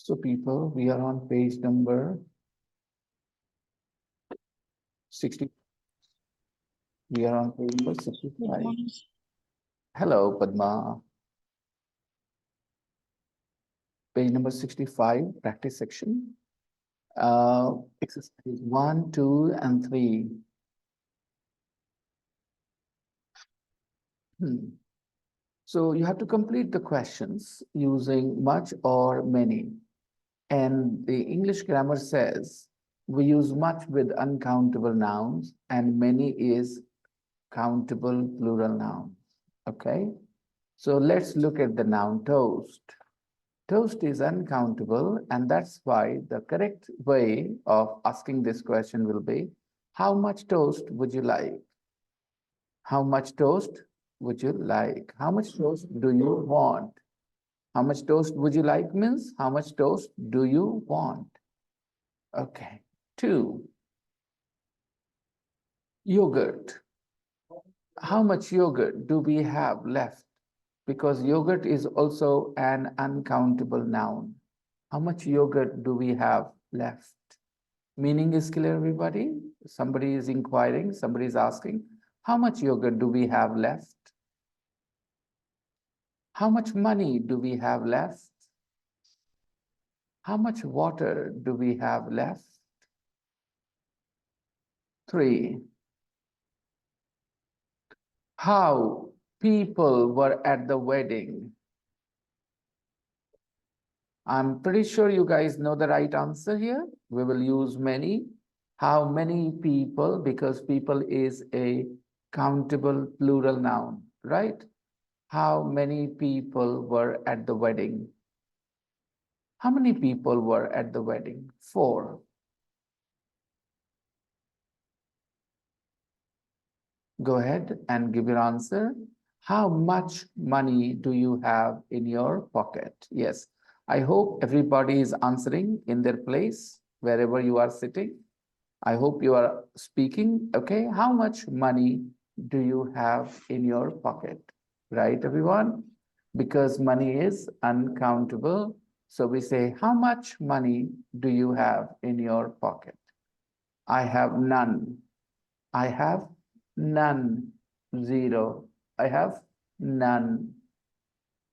So people, we are on page number 60. We are on page number 65. Hello, Padma. Page number 65, practice section. Exercise 1, 2, and 3. So you have to complete the questions using much or many. And the English grammar says we use much with uncountable nouns and many is countable plural nouns. Okay. So let's look at the noun toast. Toast is uncountable, and that's why the correct way of asking this question will be, how much toast would you like? How much toast would you like? How much toast do you want? How much toast would you like means how much toast do you want? Okay. 2. Yogurt. How much yogurt do we have left? Because yogurt is also an uncountable noun. How much yogurt do we have left? Meaning is clear, everybody? Somebody is inquiring, somebody is asking, how much yogurt do we have left? How much money do we have left? How much water do we have left? 3. How people were at the wedding. I'm pretty sure you guys know the right answer here. We will use many. How many people, because people is a countable plural noun, right? How many people were at the wedding? How many people were at the wedding? 4. Go ahead and give your answer. How much money do you have in your pocket? Yes, I hope everybody is answering in their place, wherever you are sitting. I hope you are speaking. Okay, how much money do you have in your pocket? Right, everyone? Because money is uncountable. So we say, how much money do you have in your pocket? I have none. I have none. 0. I have none.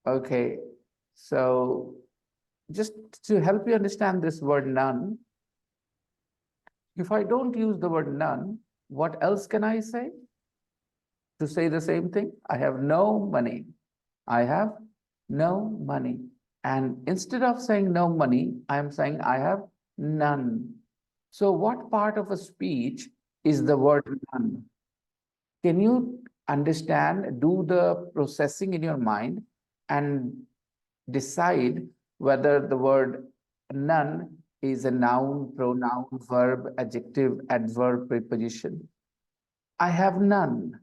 Okay, so just to help you understand this word none, if I don't use the word none, what else can I say? To say the same thing, I have no money. I have no money. And instead of saying no money, I am saying I have none. So what part of a speech is the word none? Can you understand, do the processing in your mind and decide whether the word none is a noun, pronoun, verb, adjective, adverb, preposition? I have none.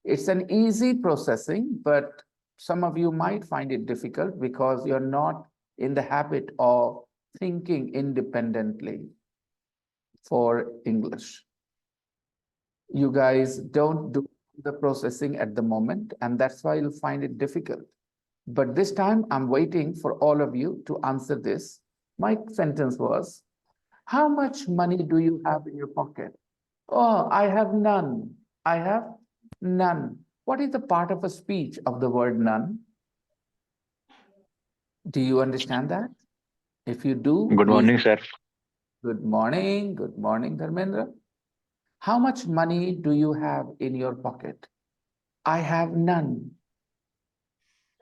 It's an easy processing, but some of you might find it difficult because you're not in the habit of thinking independently for English. You guys don't do the processing at the moment, and that's why you'll find it difficult. But this time I'm waiting for all of you to answer this. My sentence was, how much money do you have in your pocket? Oh, I have none. I have none. What is the part of a speech of the word none? Do you understand that? If you do, Good please. morning, sir. Good morning. Good morning, Dharmendra. How much money do you have in your pocket? I have none.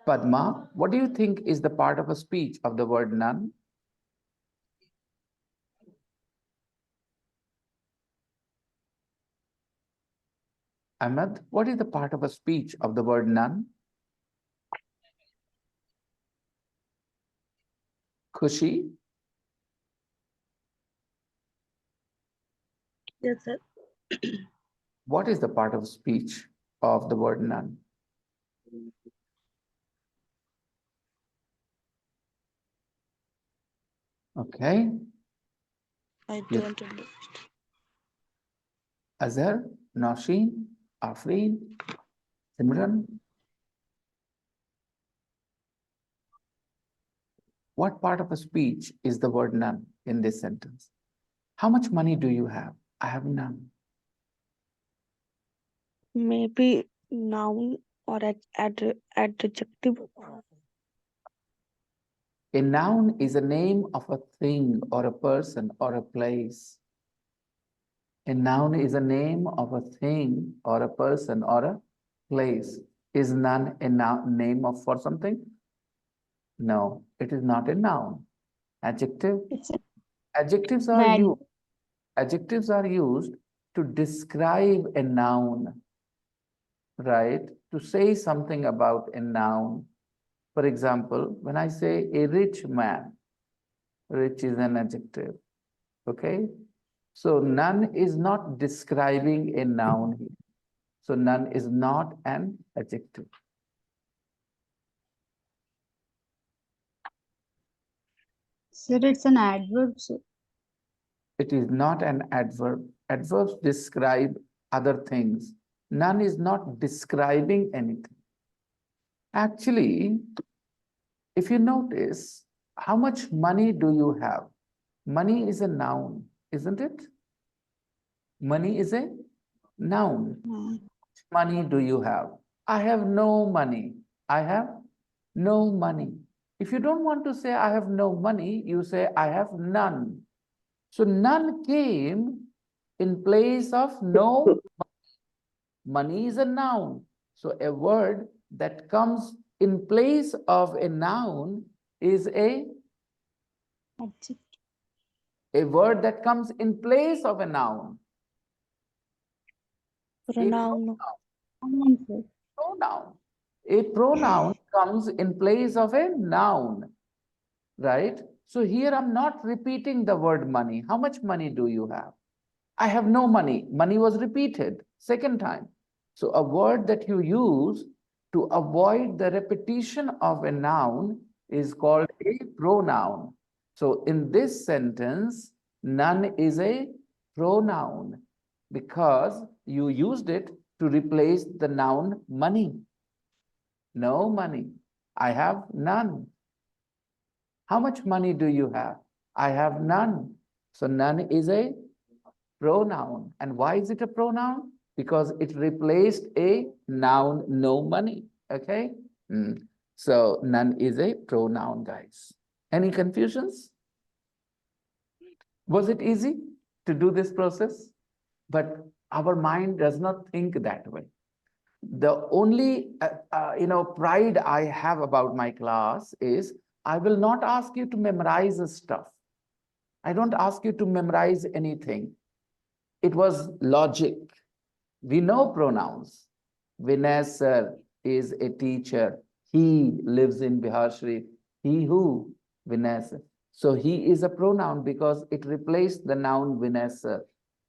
Padma, what do you think is the part of a speech of the word none? Ahmed, what is the part of a speech of the word none? Khushi? Yes, sir. What is the part of speech of the word none? Okay. I Yes. don't understand. Azhar, Nausheen, Afreen, Simran. What part of a speech is the word none in this sentence? How much money do you have? I have none. Maybe noun or adjective. A noun is a name of a thing or a person or a place. A noun is a name of a thing or a person or a place. Is none a noun, name of for something? No, it is not a noun. Adjective. It's Adjectives are an used. Adjectives are used to describe a noun, right? To say something about a noun. For example, when I say a rich man, rich is an adjective. Okay. So none is not describing a noun here. So none is not an adjective. sir, it's an adverb, sir. It is not an adverb. Adverbs describe other things. None is not describing anything. Actually, if you notice, how much money do you have? Money is a noun, isn't it? Money is a noun. Money do you have? I have no money. I have no money. If you don't want to say I have no money, you say I have none. So none came in place of no. Money is a noun. So a word that comes in place of a noun is a word that comes in place of a noun. A Pronoun. pronoun. A pronoun comes in place of a noun, right? So here I'm not repeating the word money. How much money do you have? I have no money. Money was repeated second time. So a word that you use to avoid the repetition of a noun is called a pronoun. So in this sentence, none is a pronoun because you used it to replace the noun money. No money. I have none. How much money do you have? I have none. So none is a pronoun. And why is it a pronoun? Because it replaced a noun, no money. Okay? So none is a pronoun, guys. Any confusions? Was it easy to do this process? But our mind does not think that way. The only pride I have about my class is I will not ask you to memorize stuff. I don't ask you to memorize anything. It was logic. We know pronouns. Vinay sir is a teacher. He lives in Bihar Sharif. He who? Vinay sir. So he is a pronoun because it replaced the noun Vinay sir.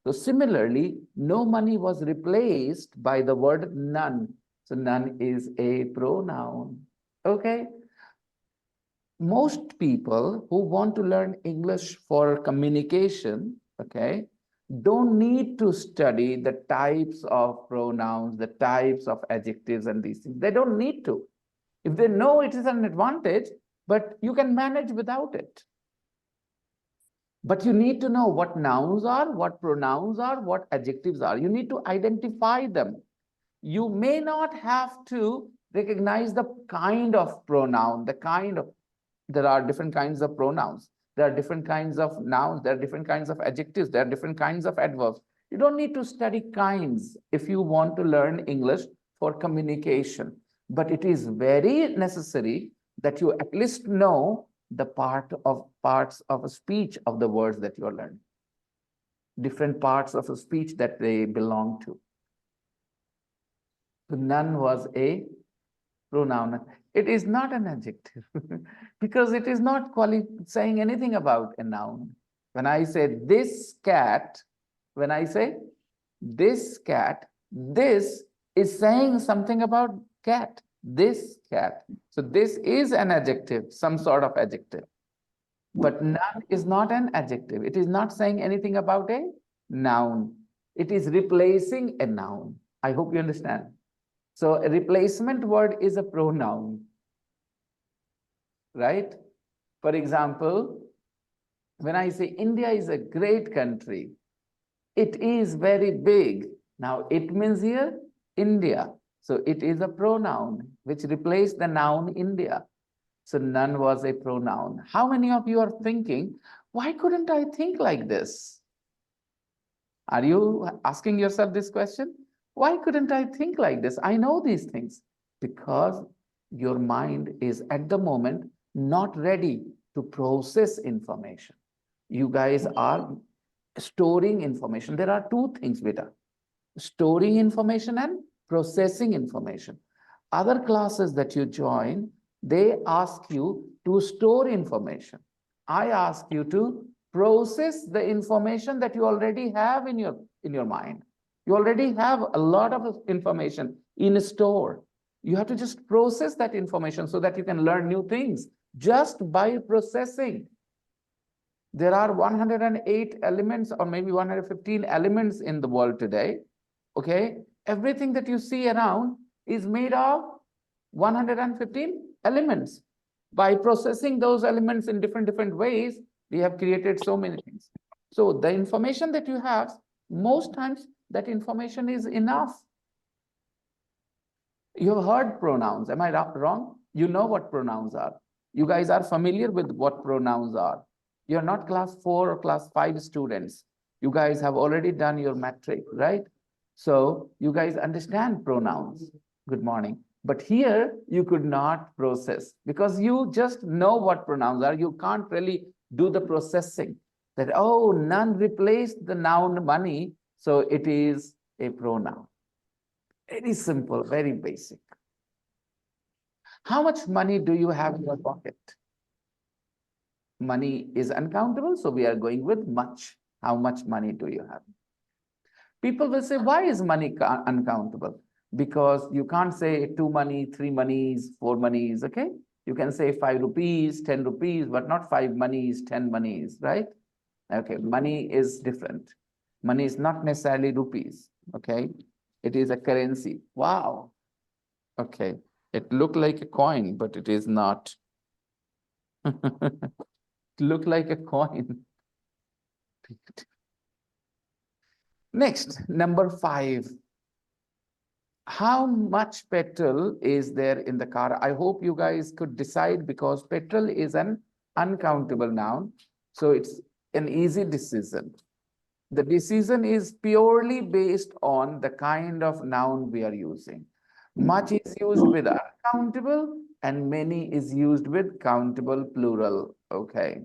So similarly, no money was replaced by the word none. So none is a pronoun. Okay. Most people who want to learn English for communication, okay, don't need to study the types of pronouns, the types of adjectives and these things. They don't need to. If they know it is an advantage, but you can manage without it. But you need to know what nouns are, what pronouns are, what adjectives are. You need to identify them. You may not have to recognize the kind of pronoun, the kind of, there are different kinds of pronouns. There are different kinds of nouns. There are different kinds of adjectives. There are different kinds of adverbs. You don't need to study kinds if you want to learn English for communication. But it is very necessary that you at least know the parts of a speech of the words that you are learning. Different parts of a speech that they belong to. So none was a pronoun. It is not an adjective because it is not saying anything about a noun. When I say this cat, when I say this cat, this is saying something about cat, this cat. So this is an adjective, some sort of adjective. But none is not an adjective. It is not saying anything about a noun. It is replacing a noun. I hope you understand. So a replacement word is a pronoun, right? For example, when I say India is a great country, it is very big. Now it means here India. So it is a pronoun which replaced the noun India. So none was a pronoun. How many of you are thinking, why couldn't I think like this? Are you asking yourself this question? Why couldn't I think like this? I know these things. Because your mind is at the moment not ready to process information. You guys are storing information. There are two things, beta: storing information and processing information. Other classes that you join, they ask you to store information. I ask you to process the information that you already have in your mind. You already have a lot of information in a store. You have to just process that information so that you can learn new things just by processing. There are 108 elements or maybe 115 elements in the world today. Okay, everything that you see around is made of 115 elements. By processing those elements in different ways, we have created so many things. So the information that you have, most times that information is enough. You have heard pronouns. Am I wrong? You know what pronouns are. You guys are familiar with what pronouns are. You're not class 4 or class 5 students. You guys have already done your matric, right? So you guys understand pronouns. Good morning. But here you could not process because you just know what pronouns are. You can't really do the processing that, oh, none replaced the noun money, so it is a pronoun. Very simple, very basic. How much money do you have in your pocket? Money is uncountable, so we are going with much. How much money do you have? People will say, why is money uncountable? Because you can't say 2 money, 3 monies, 4 monies, okay? You can say 5 rupees, 10 rupees, but not 5 monies, 10 monies, right? Okay, money is different. Money is not necessarily rupees, okay? It is a currency. Wow. Okay, it looked like a coin, but it is not. It looked like a coin. Next, number 5. How much petrol is there in the car? I hope you guys could decide because petrol is an uncountable noun. So it's an easy decision. The decision is purely based on the kind of noun we are using. Much is used with uncountable and many is used with countable plural. Okay.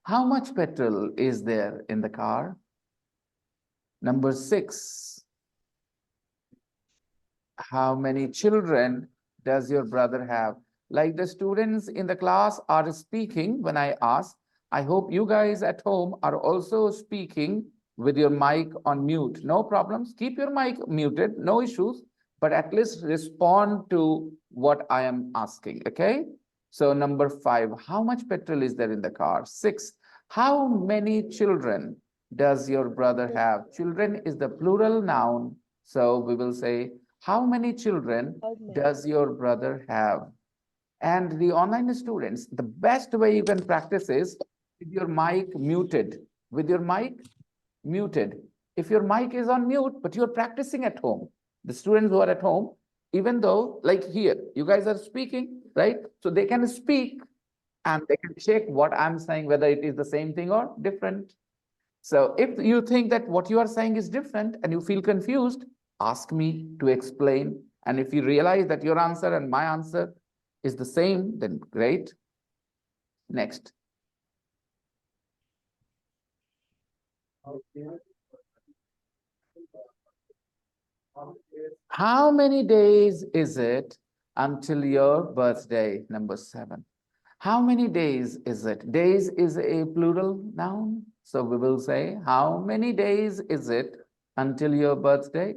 How much petrol is there in the car? Number 6. How many children does your brother have? Like the students in the class are speaking when I ask. I hope you guys at home are also speaking with your mic on mute. No problems. Keep your mic muted, no issues, but at least respond to what I am asking. Okay. So number 5, how much petrol is there in the car? 6, how many children does your brother have? Children is the plural noun. So we will say, how many children does your brother have? And the online students, the best way you can practice is with your mic muted. With your mic muted. If your mic is on mute, but you're practicing at home, the students who are at home, even though, like here, you guys are speaking, right? So they can speak and they can check what I'm saying, whether it is the same thing or different. So if you think that what you are saying is different and you feel confused, ask me to explain. And if you realize that your answer and my answer is the same, then great. Next. How many days is it until your birthday? Number 7. How many days is it? Days is a plural noun. So we will say, how many days is it until your birthday?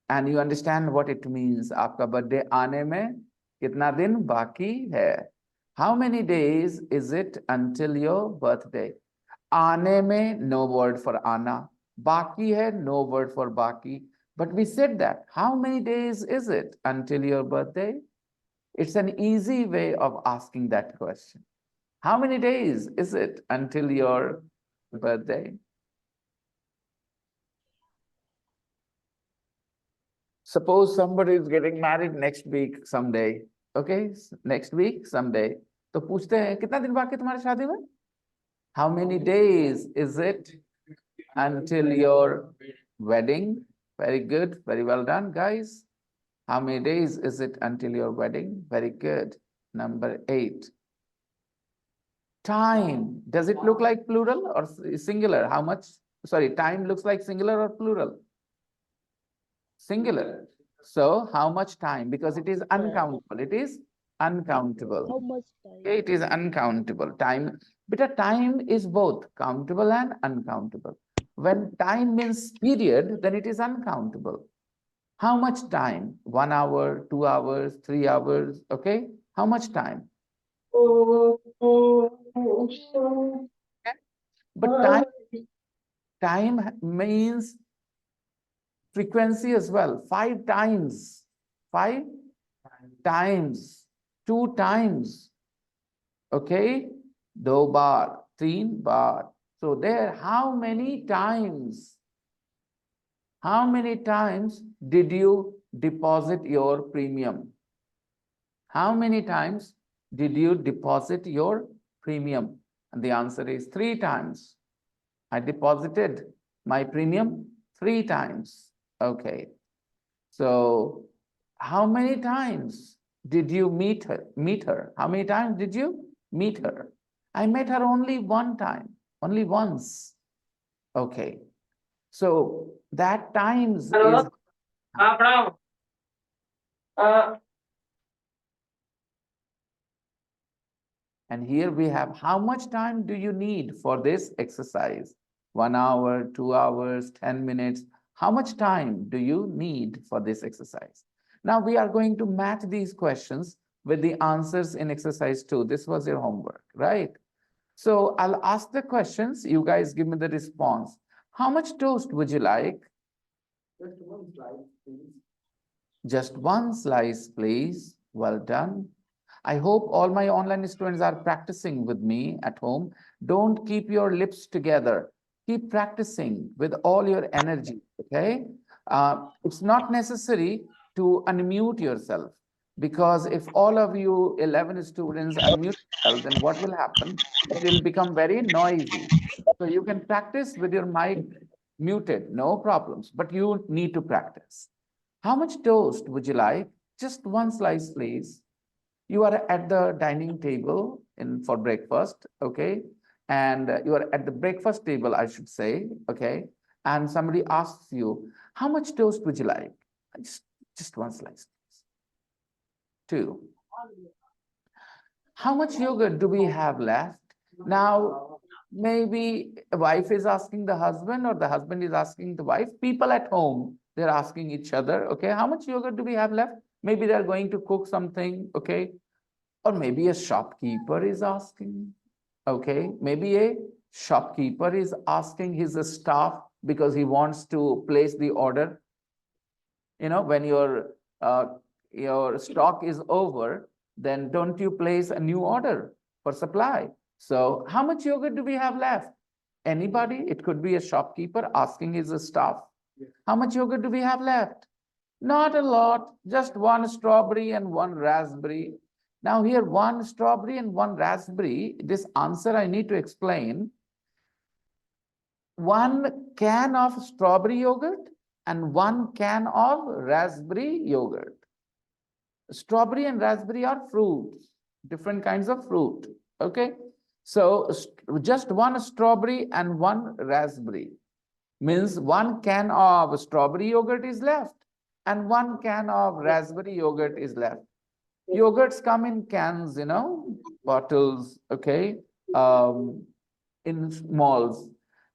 And you understand what it means. Aapka birthday aane mein kitna din baki hai? How many days is it until your birthday? Aane mein, no word for ana. Baki hai, no word for baki. But we said that. How many days is it until your birthday? It's an easy way of asking that question. How many days is it until your birthday? Suppose somebody is getting married next week someday. Okay, next week someday. तो पूछते हैं कितना दिन बाकी तुम्हारी शादी में? How many days is it until your wedding? Very good, very well done, guys. How many days is it until your wedding? Very good. Number 8. Time. Does it look like plural or singular? How much? Sorry, time looks like singular or plural? Singular. So how much time? Because it is uncountable. It is uncountable. How much Okay, time? it is uncountable. Time, but a time is both countable and uncountable. When time means period, then it is uncountable. How much time? 1 hour, 2 hours, 3 hours. Okay, how much time? But time means frequency as well. 5 times, 5 times, 2 times. Okay, 2 bar, 3 bar. So there, how many times? How many times did you deposit your premium? How many times did you deposit your premium? And the answer is 3 times. I deposited my premium 3 times. Okay. So how many times did you meet her? How many times did you meet her? I met her only 1 time, only once. Okay. So that times is and here we have how much time do you need for this exercise? 1 hour, 2 hours, 10 minutes. How much time do you need for this exercise? Now we are going to match these questions with the answers in exercise 2. This was your homework, right? So I'll ask the questions. You guys give me the response. How much toast would you like? Just 1 slice, please. Just 1 slice, please. Well done. I hope all my online students are practicing with me at home. Don't keep your lips together. Keep practicing with all your energy, okay? It's not necessary to unmute yourself because if all of you 11 students unmute yourself, then what will happen? It will become very noisy. So you can practice with your mic muted, no problems, but you need to practice. How much toast would you like? Just 1 slice, please. You are at the dining table for breakfast, okay? And you are at the breakfast table, I should say, okay? And somebody asks you, how much toast would you like? Just 1 slice, please. 2. How much yogurt do we have left? Now, maybe a wife is asking the husband or the husband is asking the wife. People at home, they're asking each other, okay, how much yogurt do we have left? Maybe they're going to cook something, okay? Or maybe a shopkeeper is asking, okay? Maybe a shopkeeper is asking his staff because he wants to place the order. You know, when your stock is over, then don't you place a new order for supply? So how much yogurt do we have left? Anybody? It could be a shopkeeper asking his staff. How much yogurt do we have left? Not a lot, just 1 strawberry and 1 raspberry. Now here 1 strawberry and 1 raspberry, this answer I need to explain. 1 can of strawberry yogurt and 1 can of raspberry yogurt. Strawberry and raspberry are fruits, different kinds of fruit, okay? So just 1 strawberry and 1 raspberry means 1 can of strawberry yogurt is left and 1 can of raspberry yogurt is left. Yogurts come in cans, bottles, okay, in malls.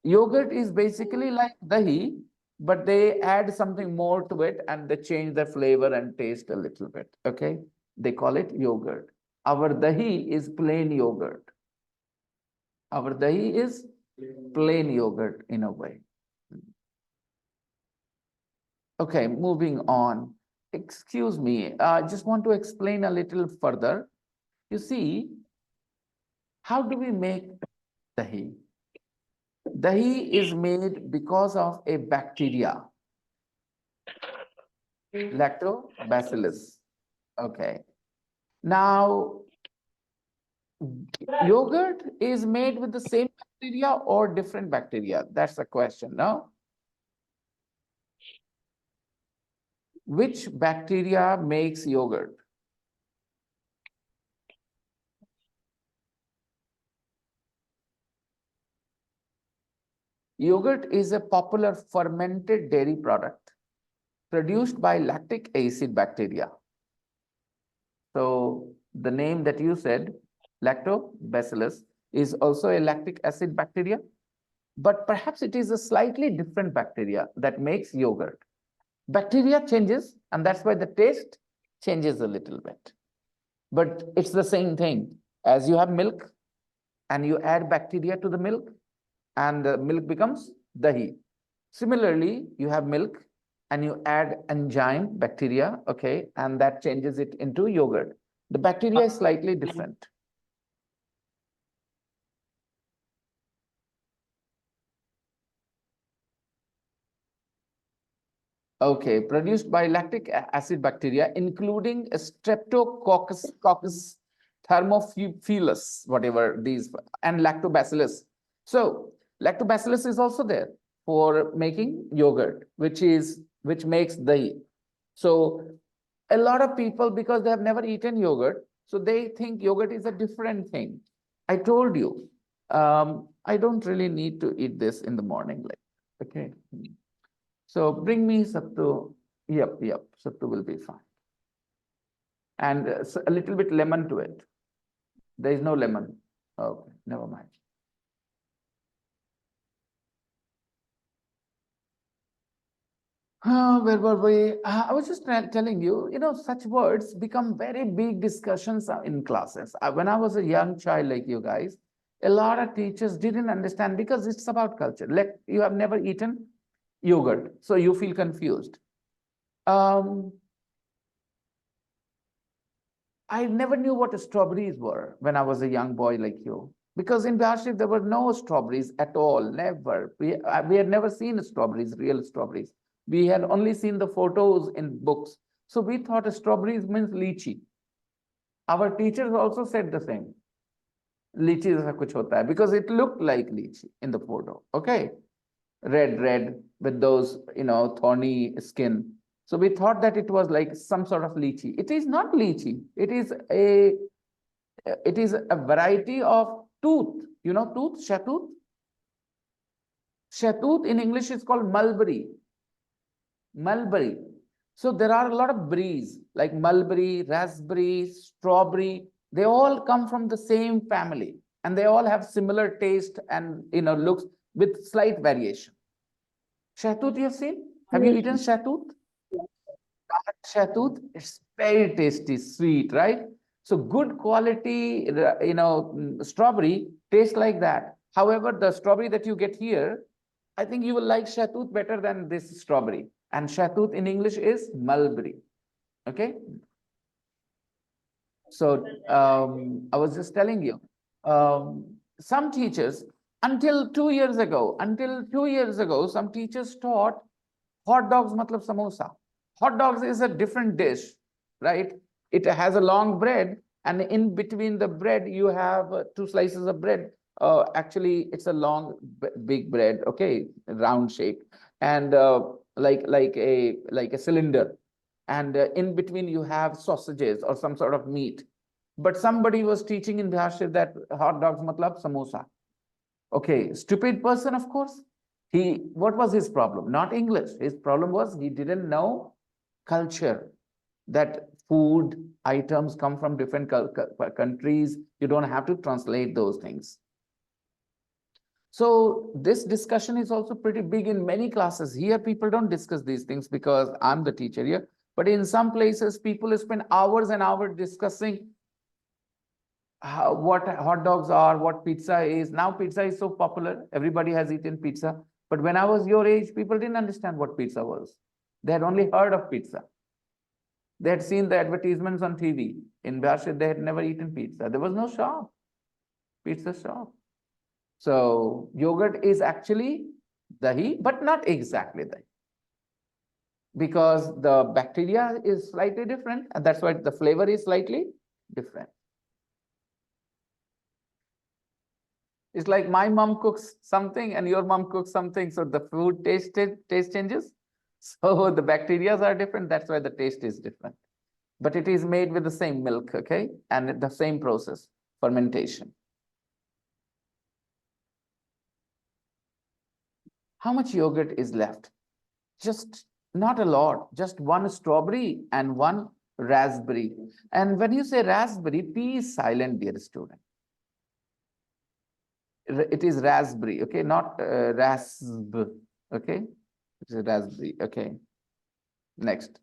Yogurt is basically like dahi, but they add something more to it and they change the flavor and taste a little bit, okay? They call it yogurt. Our dahi is plain yogurt. Our dahi is plain yogurt in a way. Okay, moving on. Excuse me, I just want to explain a little further. You see, how do we make dahi? Dahi is made because of a bacteria, lactobacillus. Okay. Now, yogurt is made with the same bacteria or different bacteria? That's the question, no? Which bacteria makes yogurt? Yogurt is a popular fermented dairy product produced by lactic acid bacteria. So the name that you said, lactobacillus, is also a lactic acid bacteria, but perhaps it is a slightly different bacteria that makes yogurt. Bacteria changes, and that's why the taste changes a little bit. But it's the same thing. As you have milk and you add bacteria to the milk, and the milk becomes dahi. Similarly, you have milk and you add enzyme bacteria, okay, and that changes it into yogurt. The bacteria is slightly different. Okay, produced by lactic acid bacteria, including Streptococcus thermophilus, whatever these, and lactobacillus. So lactobacillus is also there for making yogurt, which makes dahi. So a lot of people, because they have never eaten yogurt, so they think yogurt is a different thing. I told you, I don't really need to eat this in the morning, like, okay. So bring me sattu. Yep, sattu will be fine. And a little bit lemon to it. There is no lemon. Okay, never mind. Where were we? I was just telling you, such words become very big discussions in classes. When I was a young child like you guys, a lot of teachers didn't understand because it's about culture. Like you have never eaten yogurt, so you feel confused. I never knew what strawberries were when I was a young boy like you. Because in Bihar there were no strawberries at all, never. We had never seen strawberries, real strawberries. We had only seen the photos in books. So we thought strawberries means lychee. Our teachers also said the same. Lychee jaisa kuch hota hai, because it looked like lychee in the photo. Okay. Red with those, thorny skin. So we thought that it was like some sort of lychee. It is not lychee. It is a variety of tooth. You know tooth, shatooth? Shatooth in English is called mulberry. Mulberry. So there are a lot of berries like mulberry, raspberry, strawberry. They all come from the same family and they all have similar taste and looks with slight variation. Shatooth you have seen? Have you eaten shatooth? Shatooth, it's very tasty, sweet, right? So good quality, strawberry tastes like that. However, the strawberry that you get here, I think you will like shatooth better than this strawberry. And shatooth in English is mulberry. Okay. So I was just telling you, some teachers, until 2 years ago, some teachers taught hot dogs matlab samosa. Hot dogs is a different dish, right? It has a long bread, and in between the bread, you have two slices of bread. Actually, it's a long, big bread, okay, round shape, and like a cylinder. And in between, you have sausages or some sort of meat. But somebody was teaching in Bihar that hot dogs matlab samosa. Okay, stupid person, of course. What was his problem? Not English. His problem was he didn't know culture, that food items come from different countries. You don't have to translate those things. So this discussion is also pretty big in many classes. Here, people don't discuss these things because I'm the teacher here. But in some places, people spend hours and hours discussing what hot dogs are, what pizza is. Now pizza is so popular. Everybody has eaten pizza. But when I was your age, people didn't understand what pizza was. They had only heard of pizza. They had seen the advertisements on TV. In Bihar, they had never eaten pizza. There was no shop, pizza shop. So yogurt is actually dahi, but not exactly dahi, because the bacteria is slightly different, and that's why the flavor is slightly different. It's like my mom cooks something and your mom cooks something, so the food taste changes. So the bacteria are different. That's why the taste is different. But it is made with the same milk, okay, and the same process, fermentation. How much yogurt is left? Just not a lot, just one strawberry and one raspberry. And when you say raspberry, P is silent, dear student. It is raspberry, okay, not rasp, okay? It's a raspberry, okay. Next.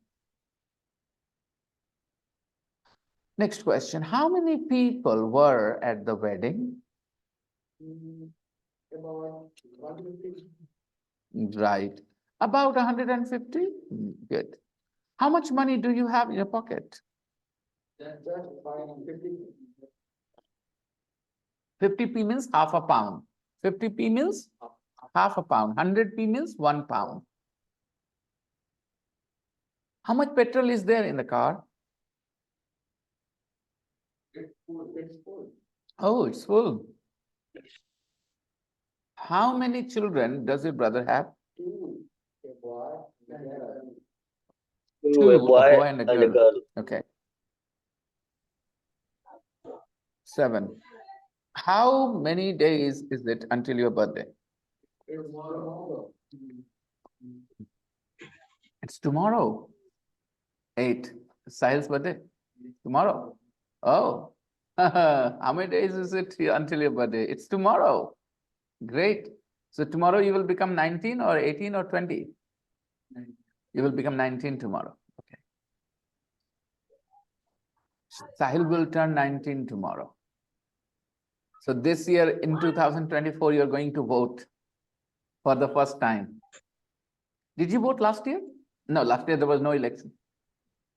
Next question. How many people were at the wedding? Right. About 150? Good. How much money do you have in your pocket? 50p means half a pound. 50p means half a pound. 100p means 1 pound. How much petrol is there in the car? Oh, it's full. How many children does your brother have? Two, a boy and a girl. Okay. 7. How many days is it until your birthday? It's tomorrow. 8. Sahil's birthday? Tomorrow. Oh, how many days is it until your birthday? It's tomorrow. Great. So tomorrow you will become 19 or 18 or 20? You will become 19 tomorrow. Okay. Sahil will turn 19 tomorrow. So this year in 2024, you're going to vote for the first time. Did you vote last year? No, last year there was no election.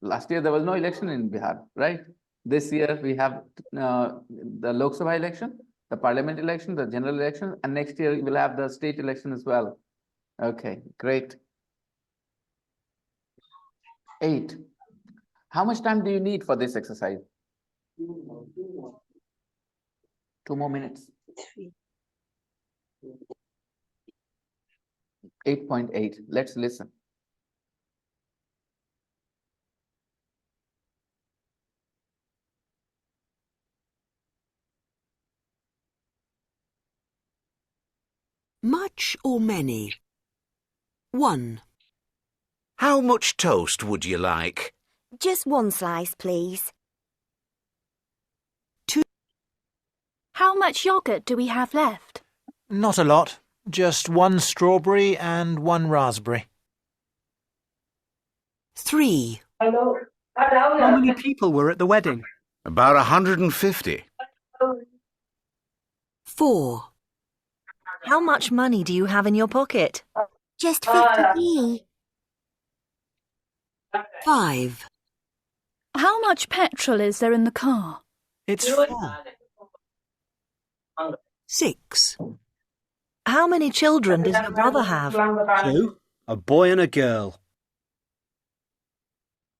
Last year there was no election in Bihar, right? This year we have the Lok Sabha election, the parliament election, the general election, and next year we will have the state election as well. Okay, great. 8. How much time do you need for this exercise? 2 more minutes. 8.8. Let's listen. Much or many? 1. How much toast would you like? Just one slice, please. 2. How much yogurt do we have left? Not a lot. Just 1 strawberry and 1 raspberry. 3. How many people were at the wedding? About 150. 4. How much money do you have in your pocket? Just 50p. 5. How much petrol is there in the car? It's full. 6. How many children does your brother have? 2. A boy and a girl.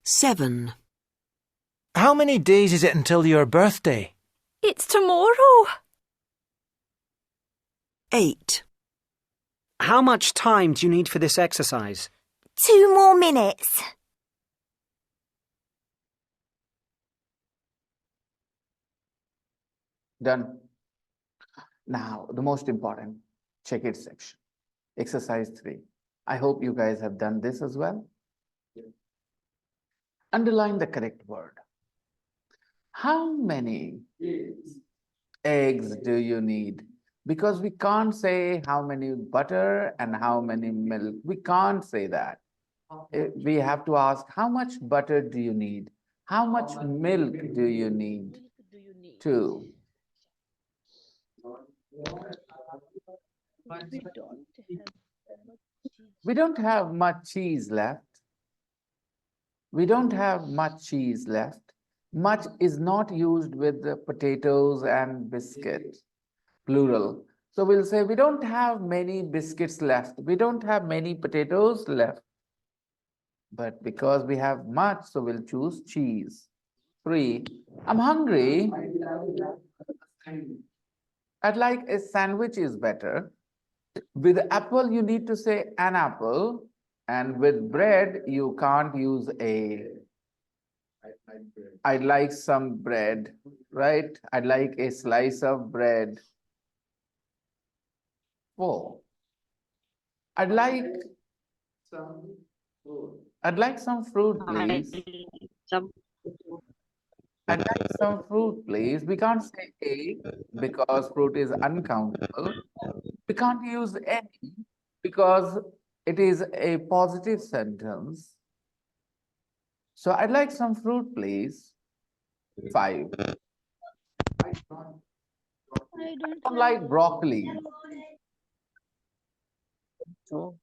7. How many days is it until your birthday? It's tomorrow. 8. How much time do you need for this exercise? 2 more minutes. Done. Now, the most important, check it section. Exercise 3. I hope you guys have done this as well. Underline the correct word. How many eggs do you need? Because we can't say how many butter and how many milk. We can't say that. We have to ask, how much butter do you need? How much milk do you need? 2. We don't have much cheese left. We don't have much cheese left. Much is not used with the potatoes and biscuit, plural. So we'll say we don't have many biscuits left. We don't have many potatoes left. But because we have much, so we'll choose cheese. 3, I'm hungry. I'd like a sandwich is better. With apple, you need to say an apple. And with bread, you can't use a. I'd like some bread, right? I'd like a slice of bread. 4, I'd like some fruit, please. I'd like some fruit, please. We can't say a because fruit is uncountable. We can't use any because it is a positive sentence. So I'd like some fruit, please. 5, I don't like broccoli.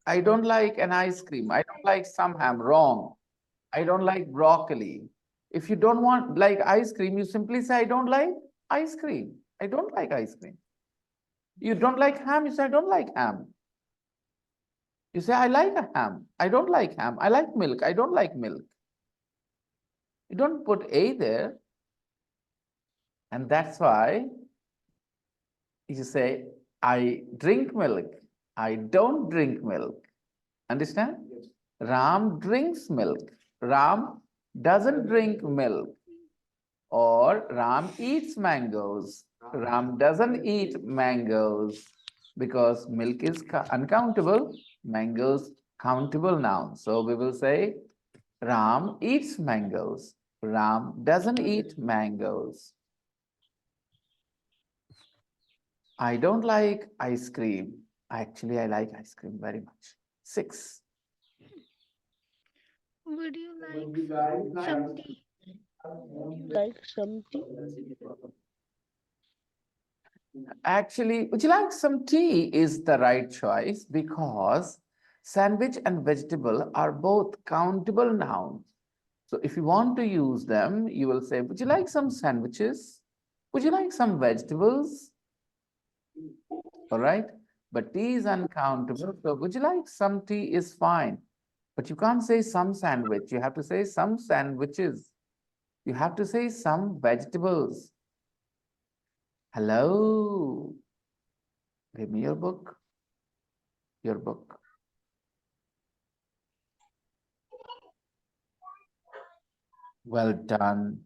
I don't like an ice cream. I don't like some ham. Wrong. I don't like broccoli. If you don't want like ice cream, you simply say, I don't like ice cream. I don't like ice cream. You don't like ham, you say, I don't like ham. You say, I like a ham. I don't like ham. I like milk. I don't like milk. You don't put a there. And that's why you say, I drink milk. I don't drink milk. Understand? Ram drinks milk. Ram doesn't drink milk. Or Ram eats mangoes. Ram doesn't eat mangoes because milk is uncountable, mangoes countable noun. So we will say Ram eats mangoes. Ram doesn't eat mangoes. I don't like ice cream. Actually, I like ice cream very much. 6. Would you like some tea? Like something? Actually, would you like some tea is the right choice because sandwich and vegetable are both countable nouns. So if you want to use them, you will say, would you like some sandwiches? Would you like some vegetables? All right. But tea is uncountable. So would you like some tea is fine. But you can't say some sandwich. You have to say some sandwiches. You have to say some vegetables. Hello. Give me your book. Your book. Well done.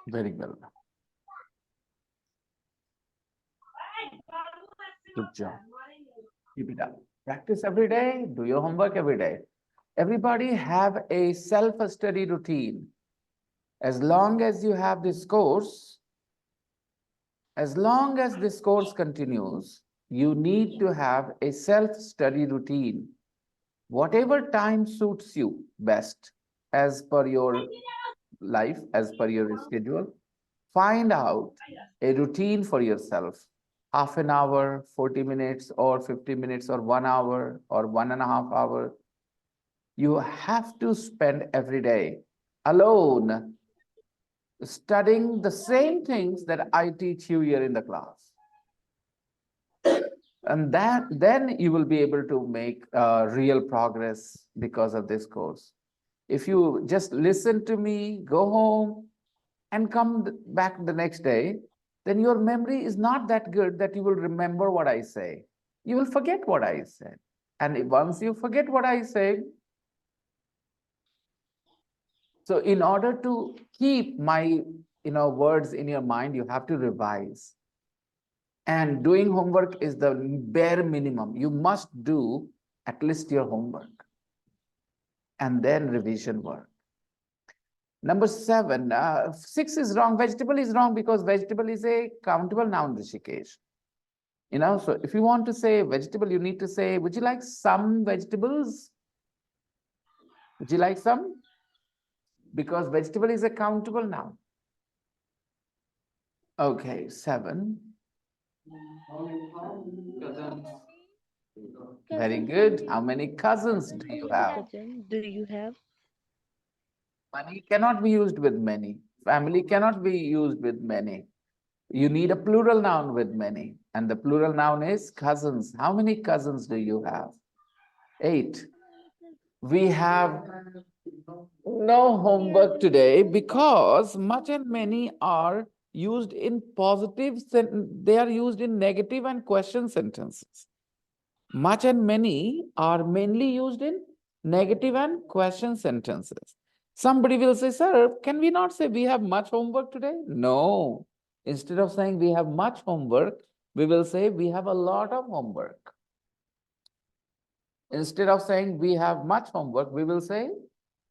Very well. Good job. Keep it up. Practice every day. Do your homework every day. Everybody have a self-study routine. As long as you have this course, as long as this course continues, you need to have a self-study routine. Whatever time suits you best as per your life, as per your schedule, find out a routine for yourself. Half an hour, 40 minutes, or 50 minutes, or 1 hour, or 1.5 hours. You have to spend every day alone studying the same things that I teach you here in the class. And then you will be able to make real progress because of this course. If you just listen to me, go home, and come back the next day, then your memory is not that good that you will remember what I say. You will forget what I said. And once you forget what I said, so in order to keep my words in your mind, you have to revise. And doing homework is the bare minimum. You must do at least your homework. And then revision work. Number 7, 6 is wrong. Vegetable is wrong because vegetable is a countable noun, Rishikesh. So if you want to say vegetable, you need to say, would you like some vegetables? Would you like some? Because vegetable is a countable noun. Okay, 7. Very good. How many cousins do you have? Cousin, do you have? Money cannot be used with many. Family cannot be used with many. You need a plural noun with many. And the plural noun is cousins. How many cousins do you have? 8. We have no homework today because much and many are used in positive, they are used in negative and question sentences. Much and many are mainly used in negative and question sentences. Somebody will say, sir, can we not say we have much homework today? No. Instead of saying we have much homework, we will say we have a lot of homework. Instead of saying we have much homework, we will say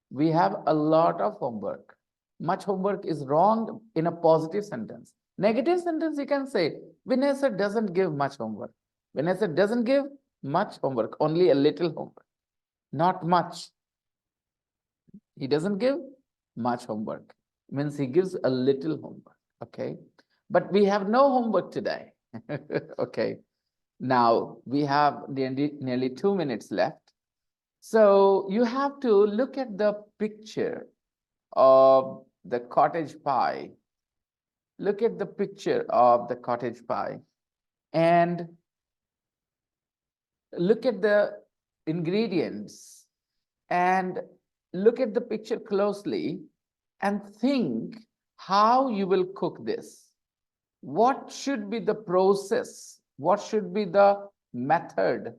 we have a lot of homework. Much homework is wrong in a positive sentence. Negative sentence, you can say, Vinay sir doesn't give much homework. Vinay sir doesn't give much homework, only a little homework, not much. He doesn't give much homework, means he gives a little homework, okay? But we have no homework today, okay? Now, we have nearly 2 minutes left. So you have to look at the picture of the cottage pie. Look at the picture of the cottage pie and look at the ingredients and look at the picture closely and think how you will cook this. What should be the process? What should be the method?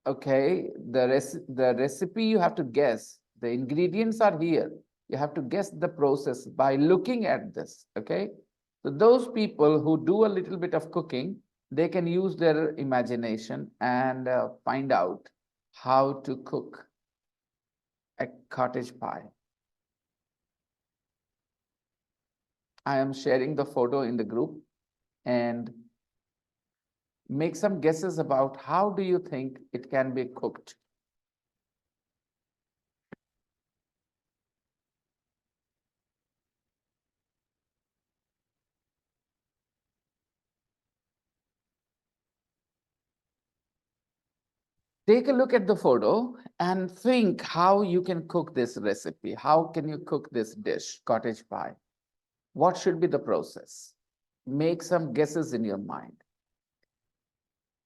Okay, the recipe you have to guess. The ingredients are here. You have to guess the process by looking at this, okay? So those people who do a little bit of cooking, they can use their imagination and find out how to cook a cottage pie. I am sharing the photo in the group and make some guesses about how do you think it can be cooked. Take a look at the photo and think how you can cook this recipe. How can you cook this dish, cottage pie? What should be the process? Make some guesses in your mind.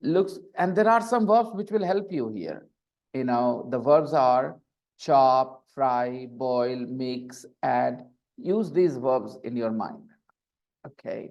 And there are some verbs which will help you here. You know, the verbs are chop, fry, boil, mix, add. Use these verbs in your mind. Okay.